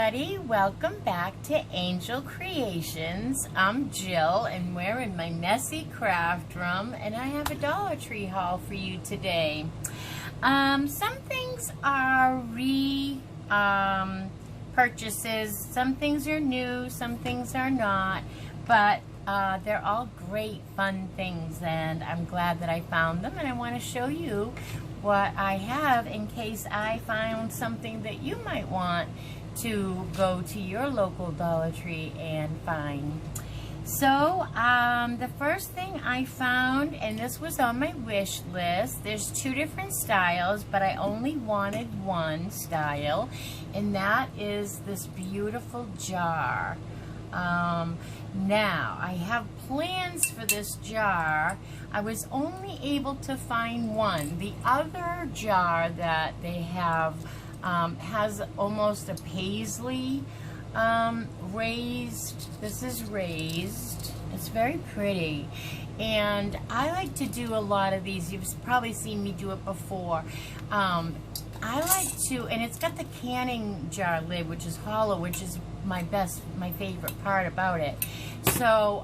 everybody, welcome back to Angel Creations. I'm Jill and we're in my messy craft room and I have a Dollar Tree haul for you today. Some things are purchases, some things are new, some things are not, but they're all great fun things and I'm glad that I found them and I want to show you what I have in case I found something that you might want to go to your local Dollar Tree and find. So the first thing I found, and this was on my wish list, there's two different styles, but I only wanted one style, and that is this beautiful jar. Now, I have plans for this jar. I was only able to find one. The other jar that they have has almost a paisley raised. This is raised. It's very pretty. And I like to do a lot of these. You've probably seen me do it before. I like to, and it's got the canning jar lid, which is hollow, which is my favorite part about it. So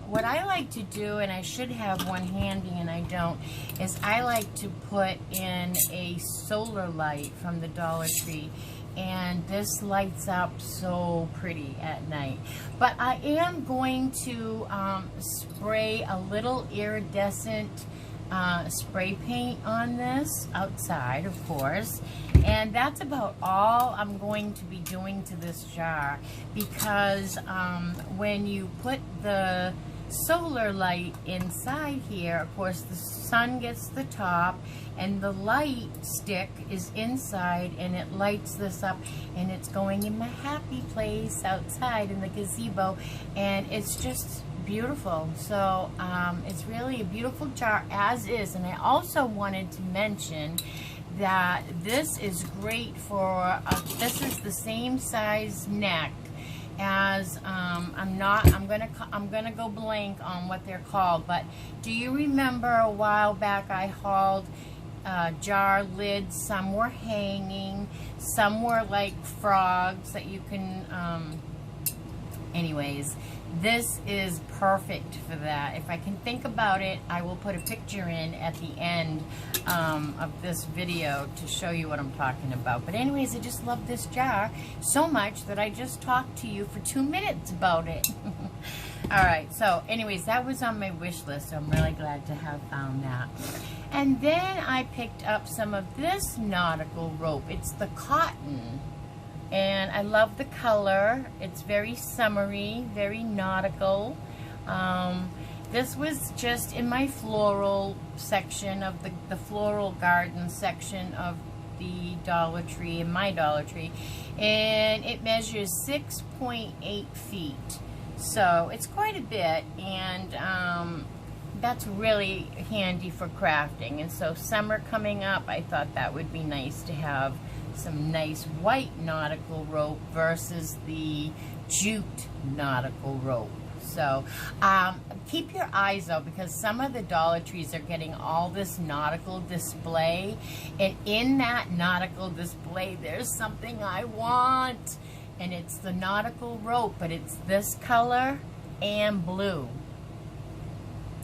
what I like to do, and I should have one handy and I don't, is I like to put in a solar light from the Dollar Tree, and this lights up so pretty at night. But I am going to spray a little iridescent spray paint on this outside, of course, and that's about all I'm going to be doing to this jar, because when you put the solar light inside here, of course the sun gets the top and the light stick is inside and it lights this up, and it's going in my happy place outside in the gazebo, and it's just beautiful. So it's really a beautiful jar as is. And I also wanted to mention that this is great for this is the same size neck as I'm gonna go blank on what they're called, but do you remember a while back I hauled jar lids? Some were hanging, some were like frogs that you can anyways, this is perfect for that. If I can think about it, I will put a picture in at the end of this video to show you what I'm talking about. But anyways, I just love this jar so much that I just talked to you for 2 minutes about it. Alright, so anyways, that was on my wish list, so I'm really glad to have found that. And then I picked up some of this nautical rope. It's the cotton. And I love the color. It's very summery, very nautical. This was just in my floral section of the floral garden section of the Dollar Tree, in my Dollar Tree. And it measures 6.8 feet. So it's quite a bit, and that's really handy for crafting. And so summer coming up, I thought that would be nice to have some nice white nautical rope versus the jute nautical rope. So keep your eyes out, because some of the Dollar Trees are getting all this nautical display, and in that nautical display there's something I want, and it's the nautical rope, but it's this color and blue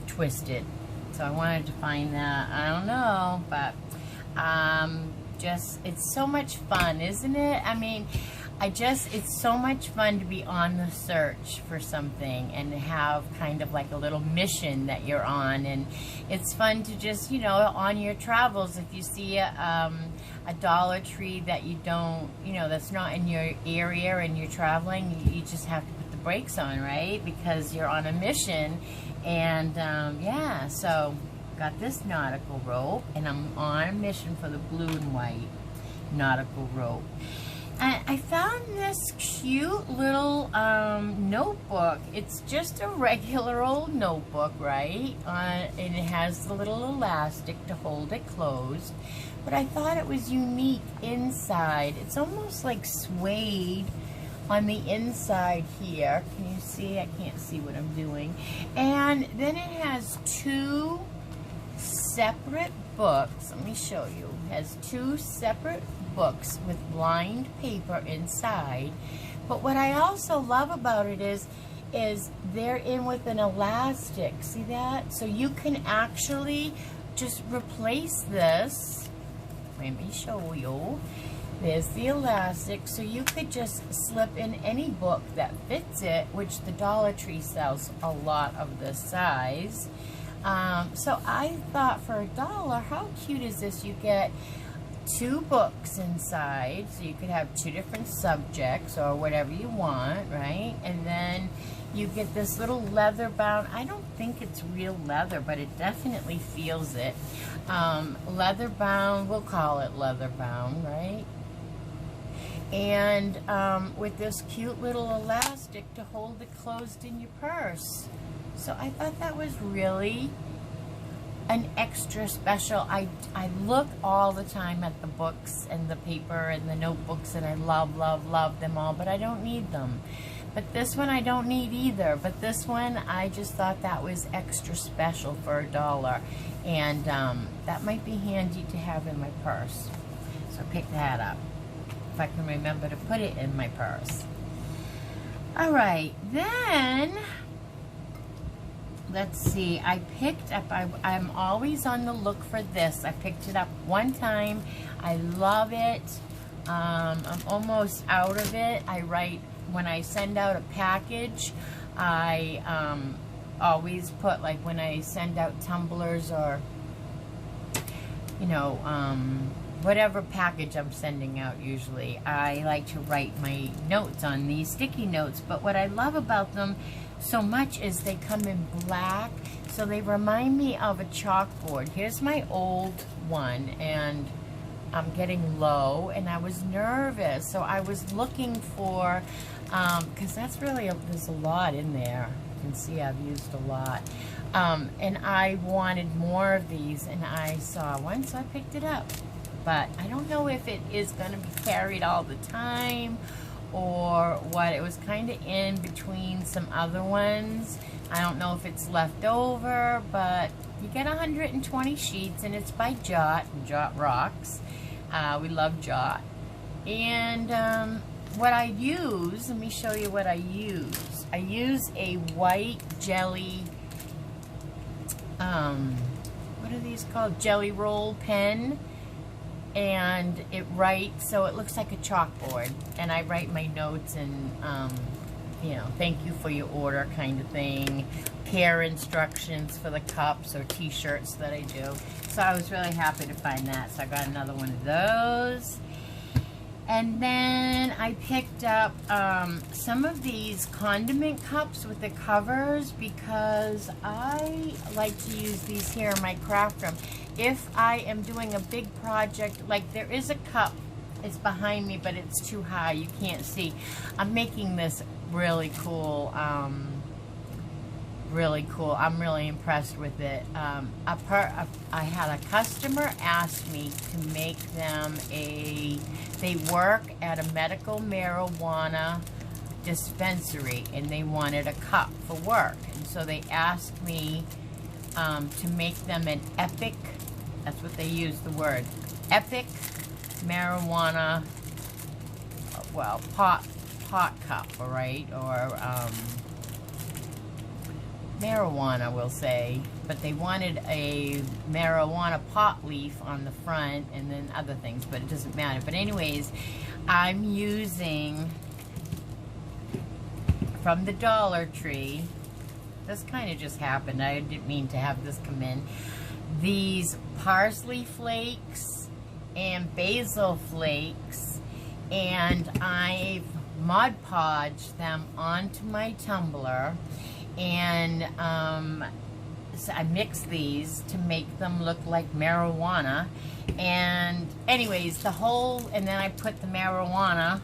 twisted. So I wanted to find that. I don't know, but it's so much fun, isn't it? I mean, it's so much fun to be on the search for something and have kind of like a little mission that you're on. And it's fun to just, you know, on your travels, if you see a Dollar Tree that you don't, you know, that's not in your area and you're traveling, you just have to put the brakes on, right? Because you're on a mission. And yeah, so got this nautical rope, and I'm on a mission for the blue and white nautical rope. And I found this cute little notebook. It's just a regular old notebook, right? And it has the little elastic to hold it closed. But I thought it was unique inside. It's almost like suede on the inside here. Can you see? I can't see what I'm doing. And then it has two separate books. Let me show you. It has two separate books with lined paper inside. But what I also love about it is they're in with an elastic. See that? So you can actually just replace this. Let me show you. There's the elastic, so you could just slip in any book that fits it, which the Dollar Tree sells a lot of this size. So I thought for $1, how cute is this? You get 2 books inside, so you could have 2 different subjects or whatever you want, right? And then you get this little leather bound. I don't think it's real leather, but it definitely feels it. Leather bound, we'll call it leather bound, right? And with this cute little elastic to hold it closed in your purse. So I thought that was really an extra special. I look all the time at the books and the paper and the notebooks, and I love, love, love them all, but I don't need them. But this one I don't need either. But this one, I just thought that was extra special for $1. And that might be handy to have in my purse. So pick that up. If I can remember to put it in my purse. All right, then let's see. I picked up, I'm always on the look for this. I picked it up one time. I love it. I'm almost out of it. I write, when I send out a package, I always put, like when I send out tumblers or, you know, whatever package I'm sending out usually, I like to write my notes on these sticky notes. But what I love about them so much is they come in black, so they remind me of a chalkboard. Here's my old one, and I'm getting low, and I was nervous, so I was looking for, because that's really, there's a lot in there. You can see I've used a lot. And I wanted more of these, and I saw one, so I picked it up. But I don't know if it is going to be carried all the time or what. It was kind of in between some other ones. I don't know if it's left over, but you get 120 sheets, and it's by Jot, and Jot rocks. We love Jot. And what I use, let me show you what I use. I use a white jelly, what are these called? Jelly roll pen. And it writes, so it looks like a chalkboard, and I write my notes and, you know, thank you for your order kind of thing, care instructions for the cups or t-shirts that I do. So I was really happy to find that, so I got another one of those. And then I picked up some of these condiment cups with the covers, because I like to use these here in my craft room. If I am doing a big project, like there is a cup, it's behind me, but it's too high, you can't see. I'm making this really cool, really cool. I'm really impressed with it. I had a customer ask me to make them they work at a medical marijuana dispensary, and they wanted a cup for work. And so they asked me to make them an epic, that's what they use the word, epic marijuana, well, pot cup, all right, or marijuana, we'll say, but they wanted a marijuana pot leaf on the front and then other things, but it doesn't matter. But anyways, I'm using from the Dollar Tree, this kind of just happened, I didn't mean to have this come in, these parsley flakes and basil flakes, and I've Mod Podged them onto my tumbler. And so I mix these to make them look like marijuana. And anyways, and then I put the marijuana,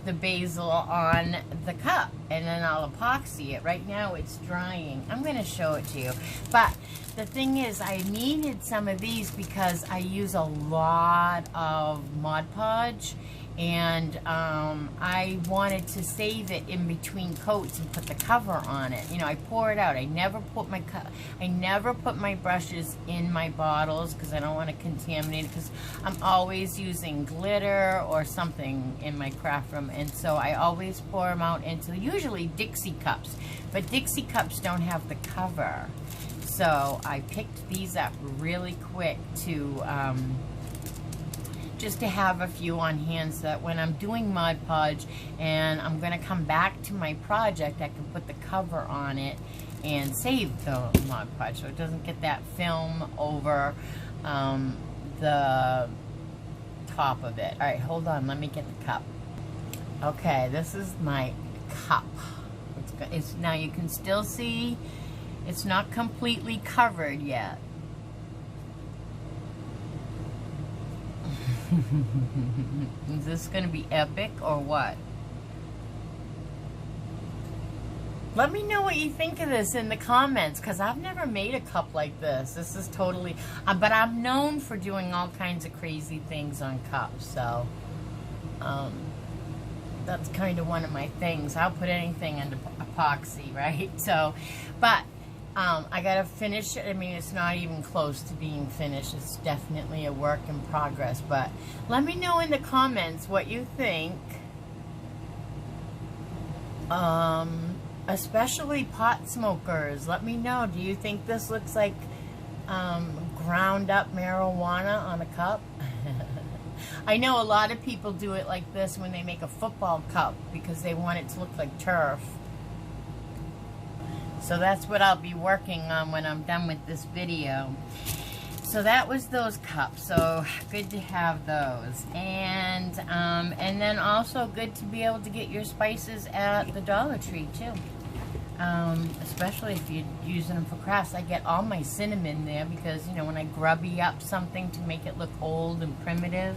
the basil on the cup, and then I'll epoxy it. Right now it's drying. I'm going to show it to you. But the thing is, I needed some of these because I use a lot of Mod Podge, and I wanted to save it in between coats and put the cover on it. You know, I pour it out. I never put my brushes in my bottles because I don't want to contaminate it, because I'm always using glitter or something in my craft room, and so I always pour them out into usually Dixie cups, but Dixie cups don't have the cover. So I picked these up really quick to just to have a few on hand, so that when I'm doing Mod Podge and I'm going to come back to my project, I can put the cover on it and save the Mod Podge so it doesn't get that film over the top of it. Alright, hold on, let me get the cup. Okay, this is my cup. It's now you can still see it's not completely covered yet. Is this going to be epic or what? Let me know what you think of this in the comments, because I've never made a cup like this. This is totally, but I'm known for doing all kinds of crazy things on cups, so that's kind of one of my things. I'll put anything into epoxy, right? So, but I gotta finish it. I mean, it's not even close to being finished. It's definitely a work in progress, but let me know in the comments what you think. Especially pot smokers, let me know. Do you think this looks like ground up marijuana on a cup? I know a lot of people do it like this when they make a football cup because they want it to look like turf. So that's what I'll be working on when I'm done with this video. So that was those cups. So good to have those. And then also good to be able to get your spices at the Dollar Tree too. Especially if you're using them for crafts. I get all my cinnamon there because, you know, when I grubby up something to make it look old and primitive,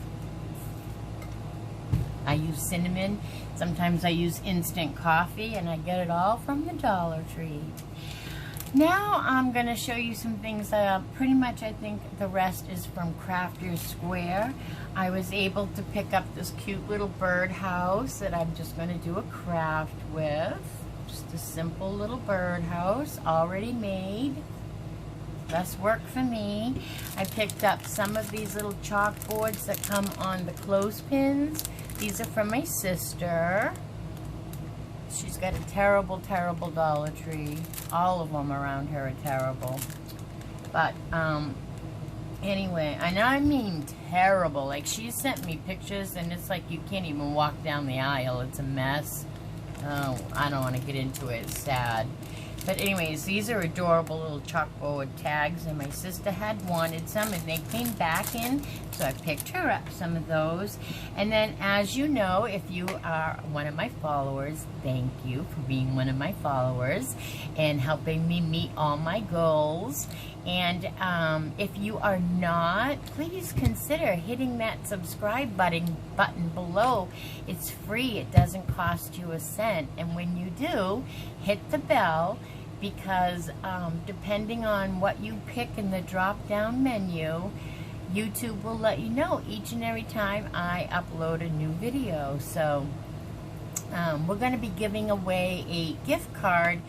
I use cinnamon. Sometimes I use instant coffee, and I get it all from the Dollar Tree. Now I'm going to show you some things that pretty much I think the rest is from Crafters Square. I was able to pick up this cute little birdhouse that I'm just going to do a craft with. Just a simple little birdhouse already made. Less work for me. I picked up some of these little chalkboards that come on the clothespins. These are from my sister. She's got a terrible, terrible Dollar Tree. All of them around her are terrible. But, anyway, and I mean terrible. Like, she sent me pictures, and it's like you can't even walk down the aisle. It's a mess. Oh, I don't want to get into it. It's sad. But anyways, these are adorable little chalkboard tags, and my sister had wanted some, and they came back in, so I picked her up some of those. And then, as you know, if you are one of my followers, thank you for being one of my followers and helping me meet all my goals. And if you are not, please consider hitting that subscribe button below. It's free. It doesn't cost you a cent. And when you do, hit the bell, because depending on what you pick in the drop-down menu, YouTube will let you know each and every time I upload a new video. So we're going to be giving away a gift card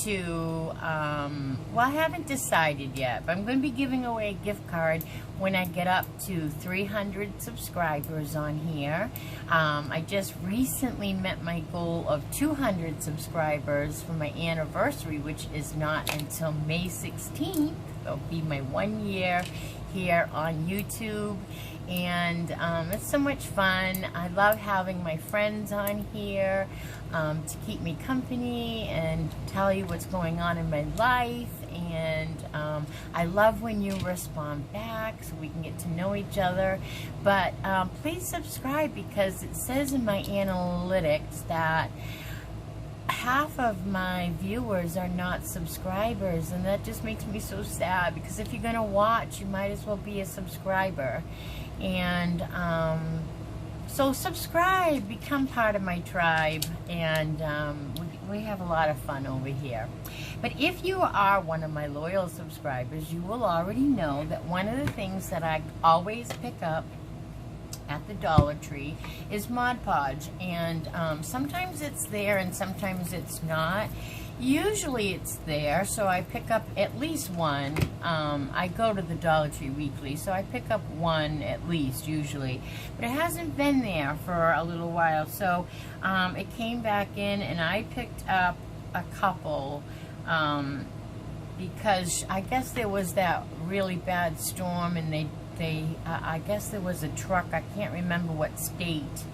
to, well, I haven't decided yet, but I'm going to be giving away a gift card when I get up to 300 subscribers on here. I just recently met my goal of 200 subscribers for my anniversary, which is not until May 16th. It'll be my 1 year here on YouTube, and it's so much fun. I love having my friends on here to keep me company and tell you what's going on in my life, and I love when you respond back so we can get to know each other. But please subscribe, because it says in my analytics that half of my viewers are not subscribers, and that just makes me so sad, because if you're gonna watch, you might as well be a subscriber. And so subscribe, become part of my tribe, and we have a lot of fun over here. But if you are one of my loyal subscribers, you will already know that one of the things that I always pick up at the Dollar Tree is Mod Podge, and sometimes it's there and sometimes it's not. Usually it's there, so I pick up at least one. I go to the Dollar Tree weekly, so I pick up one at least usually, but it hasn't been there for a little while, so it came back in and I picked up a couple because I guess there was that really bad storm, and I guess there was a truck, I can't remember what state.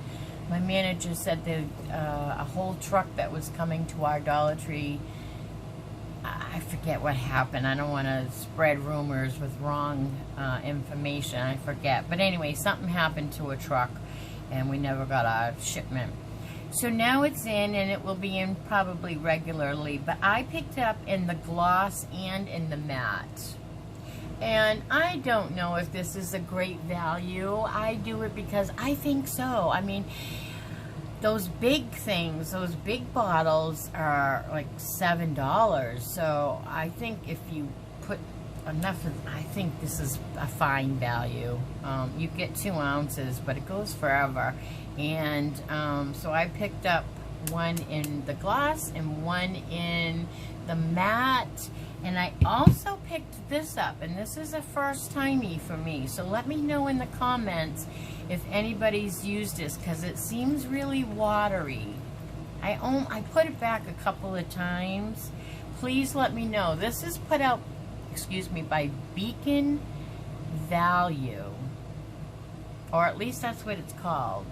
My manager said that a whole truck that was coming to our Dollar Tree, I forget what happened. I don't want to spread rumors with wrong information. I forget. But anyway, something happened to a truck, and we never got our shipment. So now it's in, and it will be in probably regularly. But I picked it up in the gloss and in the matte. And I don't know if this is a great value. I do it because I think so. I mean, those big things, those big bottles are like $7. So I think if you put enough of, I think this is a fine value. You get 2 ounces, but it goes forever. And so I picked up one in the gloss and one in the matte. And I also picked this up, and this is a first-timey for me. So let me know in the comments if anybody's used this, because it seems really watery. I put it back a couple of times. Please let me know. This is put out, excuse me, by Beacon Value, or at least that's what it's called.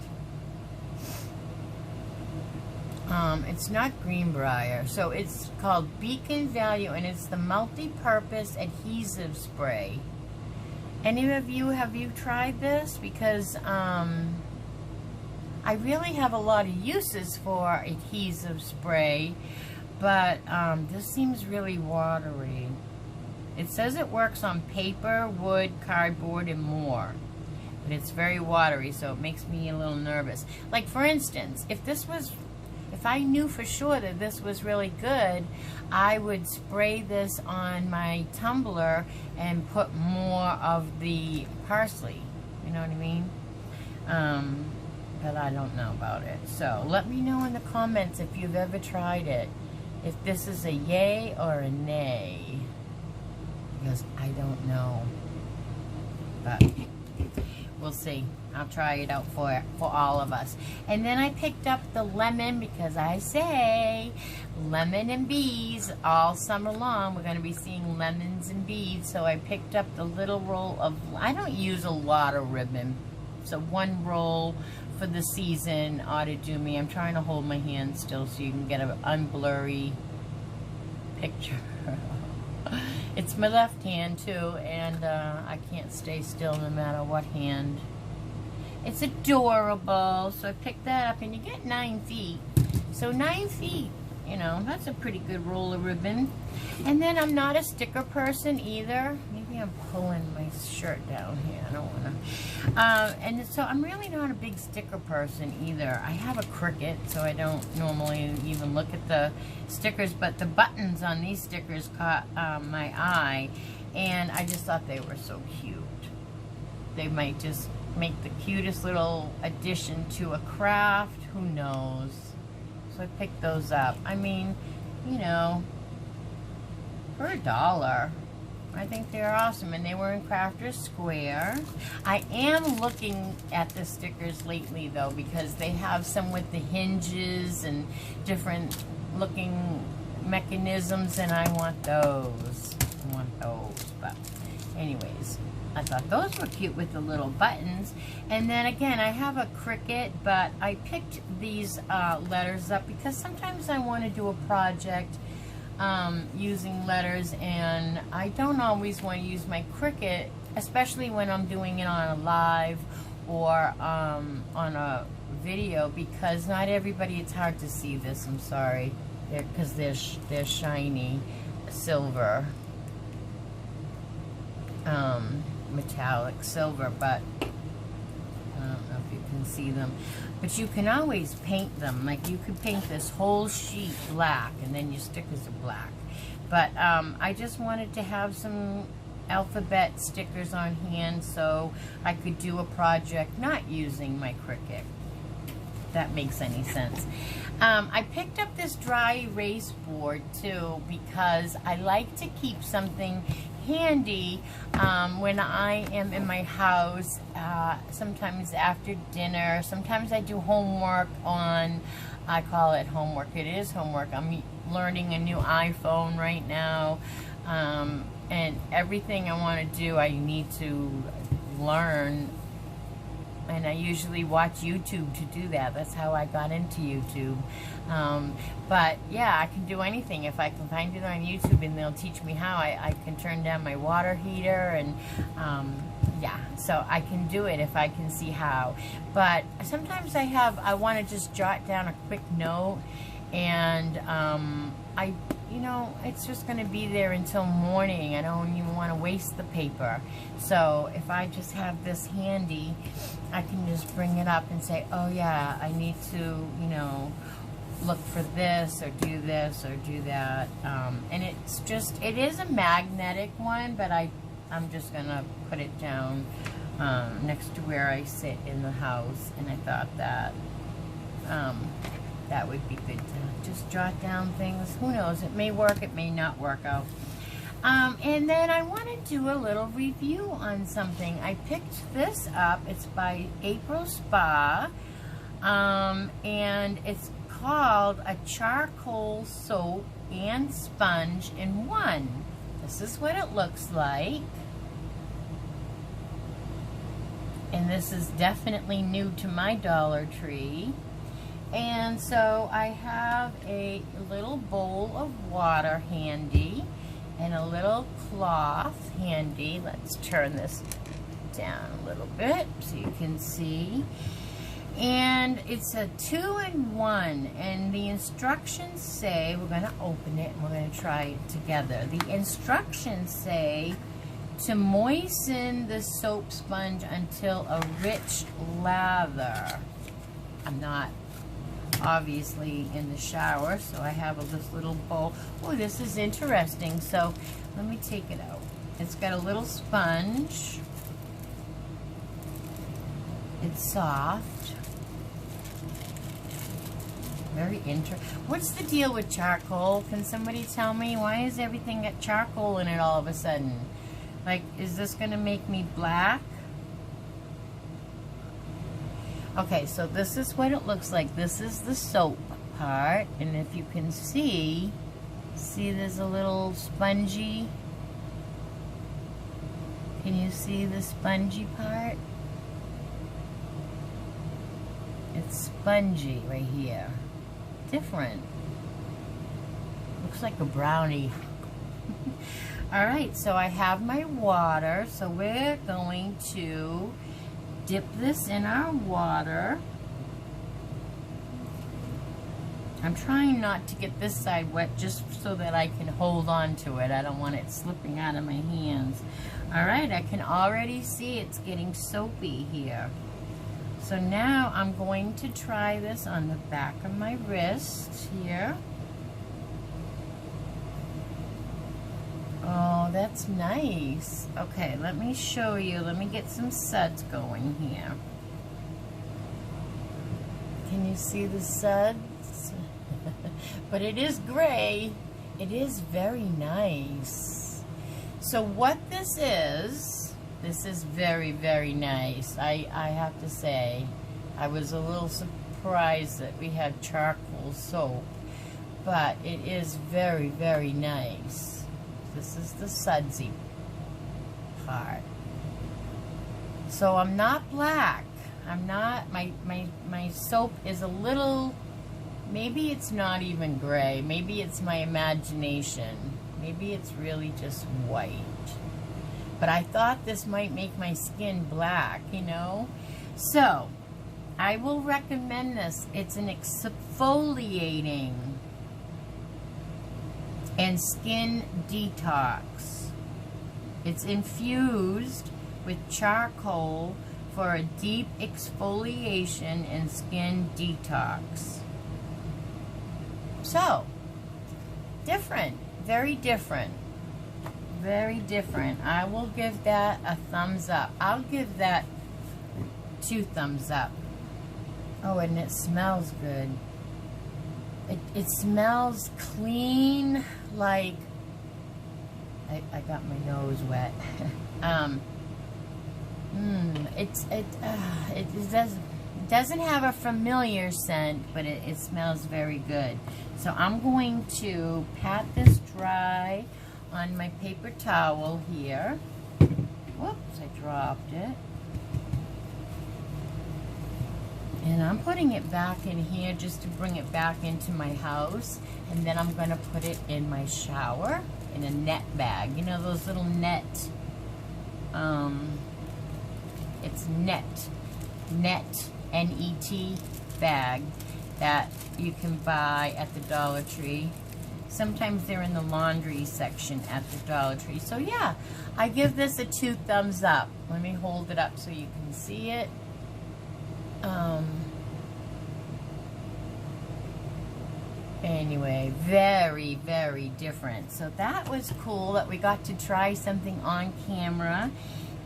It's not Greenbrier, so it's called Beacon Value, and it's the multi-purpose adhesive spray. Any of you, have you tried this? Because I really have a lot of uses for adhesive spray, but this seems really watery. It says it works on paper, wood, cardboard, and more, but it's very watery, so it makes me a little nervous. Like, for instance, if I knew for sure that this was really good, I would spray this on my tumbler and put more of the parsley. You know what I mean? But I don't know about it. So let me know in the comments if you've ever tried it. If this is a yay or a nay. Because I don't know. But we'll see. I'll try it out for all of us. And then I picked up the lemon, because I say lemon and bees all summer long. We're going to be seeing lemons and bees. So I picked up the little roll of, I don't use a lot of ribbon. So 1 roll for the season ought to do me. I'm trying to hold my hand still so you can get an unblurry picture. It's my left hand too, and I can't stay still no matter what hand. It's adorable, so I picked that up, and you get 9 feet. So 9 feet, you know, that's a pretty good roll of ribbon. And then I'm not a sticker person either. Maybe I'm pulling my shirt down here. I don't want to. And so I'm really not a big sticker person either. I have a Cricut, so I don't normally even look at the stickers, but the buttons on these stickers caught my eye, and I just thought they were so cute. They might just make the cutest little addition to a craft. Who knows? So I picked those up. I mean, you know, for $1. I think they're awesome, and they were in Crafter's Square. I am looking at the stickers lately, though, because they have some with the hinges and different looking mechanisms, and I want those. But anyways, I thought those were cute with the little buttons. And then again, I have a Cricut, but I picked these letters up because sometimes I want to do a project using letters, and I don't always want to use my Cricut, especially when I'm doing it on a live or on a video, because not everybody, it's hard to see this, I'm sorry, because they're shiny silver, metallic silver, but I don't know if you can see them. But you can always paint them. Like, you could paint this whole sheet black, and then your stickers are black. But I just wanted to have some alphabet stickers on hand so I could do a project not using my Cricut. If that makes any sense. I picked up this dry erase board too because I like to keep something handy when I am in my house, sometimes after dinner. Sometimes I do homework on, I call it homework, it is homework. I'm learning a new iPhone right now, and everything I want to do I need to learn, and I usually watch YouTube to do that. That's how I got into YouTube. But yeah, I can do anything. If I can find it on YouTube and they'll teach me how, I can turn down my water heater, and yeah, so I can do it if I can see how. But sometimes I want to just jot down a quick note, and you know, it's just going to be there until morning. I don't even want to waste the paper. So if I just have this handy, I can just bring it up and say, oh yeah, I need to, you know, look for this or do that. And it's just, it is a magnetic one, but I'm just going to put it down next to where I sit in the house. And I thought that that would be good to just jot down things. Who knows? It may work, it may not work out. And then I want to do a little review on something. I picked this up. It's by April Spa. And it's called a charcoal soap and sponge in one. This is what it looks like. And this is definitely new to my Dollar Tree. And so I have a little bowl of water handy and a little cloth handy. Let's turn this down a little bit so you can see. And it's a 2-in-1, and the instructions say, we're going to open it and we're going to try it together. The instructions say to moisten the soap sponge until a rich lather. I'm not obviously in the shower, so I have this little bowl. Oh, this is interesting. So let me take it out. It's got a little sponge. It's soft. Very interesting. What's the deal with charcoal? Can somebody tell me? Why is everything got charcoal in it all of a sudden? Like, is this going to make me black? Okay, so this is what it looks like. This is the soap part, and if you can see there's a little spongy. Can you see the spongy part? It's spongy right here. Different. Looks like a brownie. Alright, so I have my water, so we're going to dip this in our water. I'm trying not to get this side wet just so that I can hold on to it. I don't want it slipping out of my hands. Alright, I can already see it's getting soapy here. So now I'm going to try this on the back of my wrist here. Oh, that's nice. Okay, let me show you. Let me get some suds going here. Can you see the suds? But it is gray. It is very nice. So what this is very, very nice. I have to say, I was a little surprised that we have charcoal soap, but it is very, very nice. This is the sudsy part. So I'm not black. I'm not, my soap is a little, maybe it's not even gray. Maybe it's my imagination. Maybe it's really just white. But I thought this might make my skin black, you know? So, I will recommend this. It's an exfoliating and skin detox. It's infused with charcoal for a deep exfoliation and skin detox. So, different, very different. very different. I will give that a thumbs up. I'll give that 2 thumbs up. Oh, and it smells good. It smells clean, like, I got my nose wet. It doesn't have a familiar scent, but it smells very good. So I'm going to pat this dry on my paper towel here. Whoops, I dropped it. And I'm putting it back in here just to bring it back into my house. And then I'm going to put it in my shower in a net bag. You know those little net, it's net, N-E-T bag that you can buy at the Dollar Tree. Sometimes they're in the laundry section at the Dollar Tree. So yeah, I give this a 2 thumbs up. Let me hold it up so you can see it. Anyway, very, very different. So that was cool that we got to try something on camera,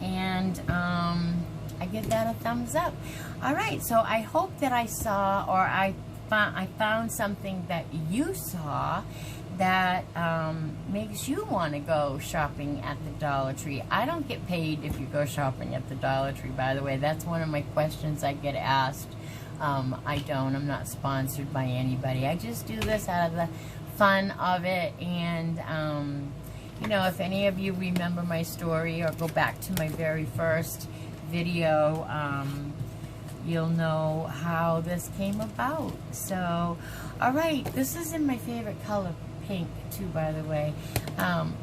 and I give that a thumbs up. All right, so I hope that I saw, or I found something that you saw that makes you want to go shopping at the Dollar Tree. I don't get paid if you go shopping at the Dollar Tree, by the way. That's one of my questions I get asked. I'm not sponsored by anybody. I just do this out of the fun of it. And, you know, if any of you remember my story or go back to my very first video, you'll know how this came about. So, all right, this is in my favorite color, pink, too, by the way.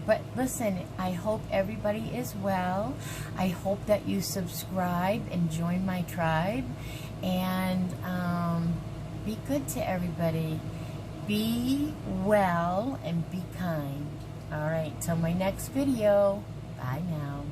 But listen, I hope everybody is well. I hope that you subscribe and join my tribe. And be good to everybody. Be well and be kind. All right, till my next video. Bye now.